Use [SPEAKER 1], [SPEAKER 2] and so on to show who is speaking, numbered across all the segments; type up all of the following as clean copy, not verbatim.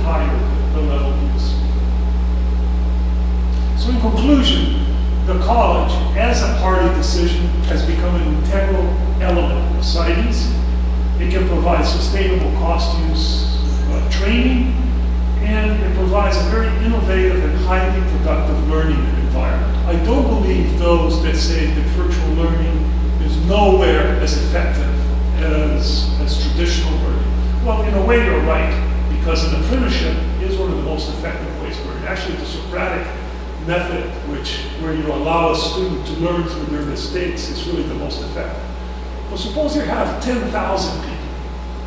[SPEAKER 1] higher the level is. So in conclusion, the college, as a party decision, has become an integral element of CITES. It can provide sustainable cost-use training, and it provides a very innovative and highly productive learning environment. I don't believe those that say that virtual learning is nowhere as effective as traditional learning. Well, in a way you're right, because an apprenticeship is one of the most effective ways of learning. Actually, the Socratic method, where you allow a student to learn through their mistakes, is really the most effective. Well, suppose you have 10,000 people.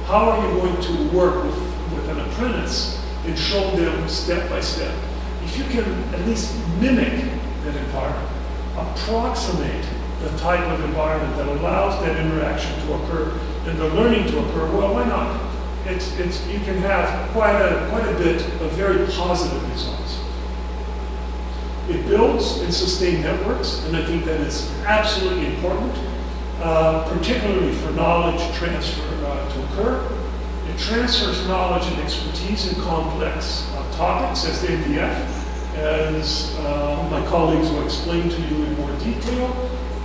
[SPEAKER 1] How are you going to work with an apprentice and show them step by step? If you can at least mimic that environment, approximate the type of environment that allows that interaction to occur and the learning to occur, well, why not? You can have quite a bit of very positive results. It builds and sustains networks, and I think that is absolutely important, particularly for knowledge transfer to occur. It transfers knowledge and expertise in complex topics, as the NDF, as my colleagues will explain to you in more detail,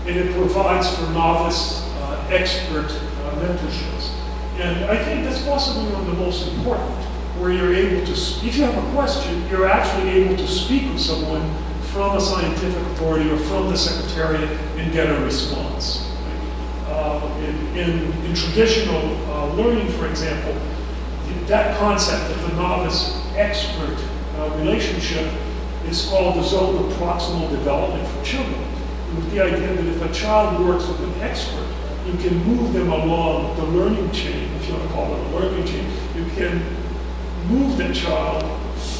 [SPEAKER 1] and it provides for novice expert mentorships. And I think that's possibly one of the most important, where you're able to, if you have a question, you're actually able to speak with someone from a scientific authority or from the secretariat and get a response. In traditional learning, for example, that concept of the novice-expert relationship is called the zone of proximal development for children, with the idea that if a child works with an expert, you can move them along the learning chain, if you want to call it a learning chain. You can move the child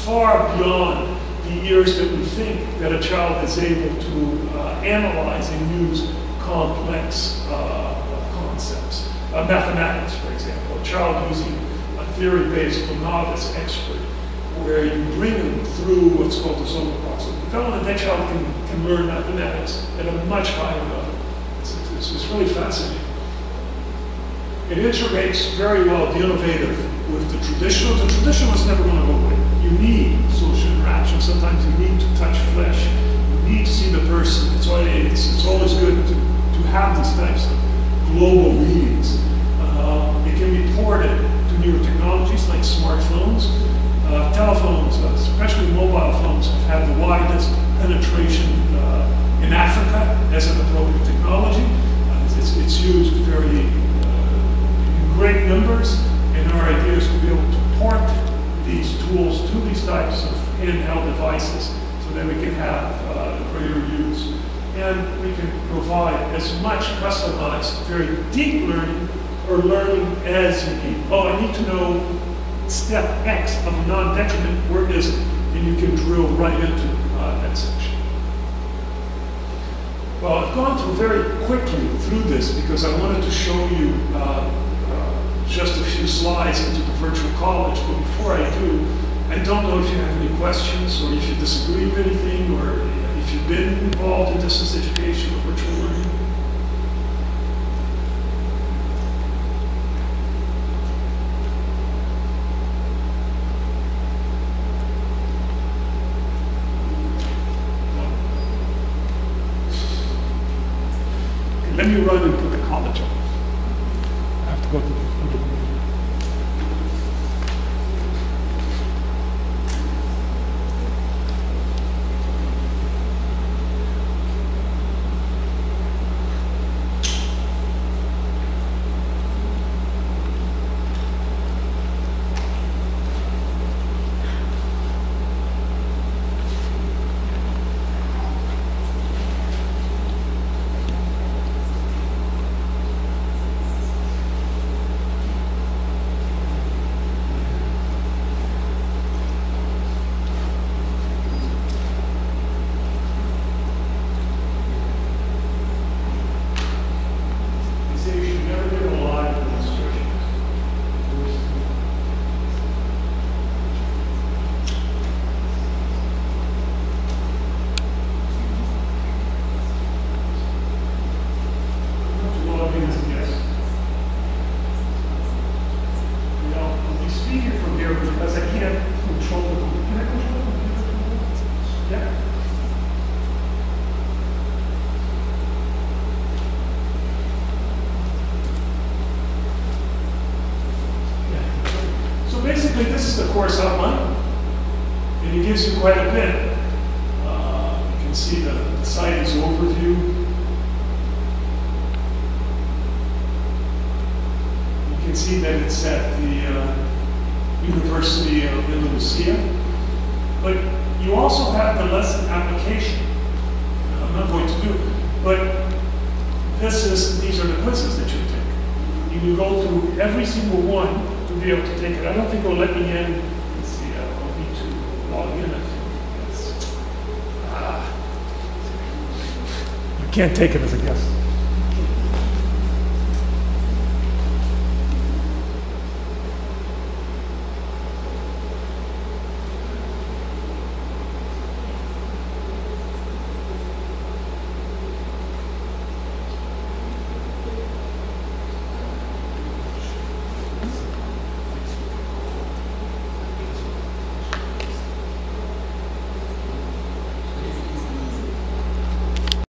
[SPEAKER 1] far beyond the years that we think that a child is able to analyze and use complex concepts. Mathematics, for example, a child using a theory-based or novice expert, where you bring them through what's called the zone of proximal development, that child can learn mathematics at a much higher level. It's really fascinating. It integrates very well the innovative with the traditional. The traditional is never going to go away. You need social interaction. Sometimes you need to touch flesh. You need to see the person. It's always good to have these types of global readings. It can be ported to newer technologies like smartphones. Telephones, especially mobile phones, have had the widest penetration in Africa as an appropriate technology. It's used very in great numbers, and our idea is to be able to port these tools to these types of handheld devices so that we can have greater use. And we can provide as much customized, very deep learning or learning as you need. Oh, I need to know step X of a non-detriment, where is it? And you can drill right into that section. Well, I've gone through very quickly through this because I wanted to show you just a few slides into the virtual college, but before I do, I don't know if you have any questions or if you disagree with anything or if you've been involved in distance education or virtual learning. Let me run and put the college on. I have to go to the see it from here because I can't control the computer. Can I control the computer? Yeah. So basically, this is the course outline, and it gives you quite a bit. You can see the CITES overview. You can see that it's at the University of Andalusia. But you also have the lesson application. I'm not going to do, but these are the quizzes that you take. You can go through every single one to be able to take it. I don't think it'll let me in. Let's see, I'll need to log in, I think. Yes. You can't take it as a guest.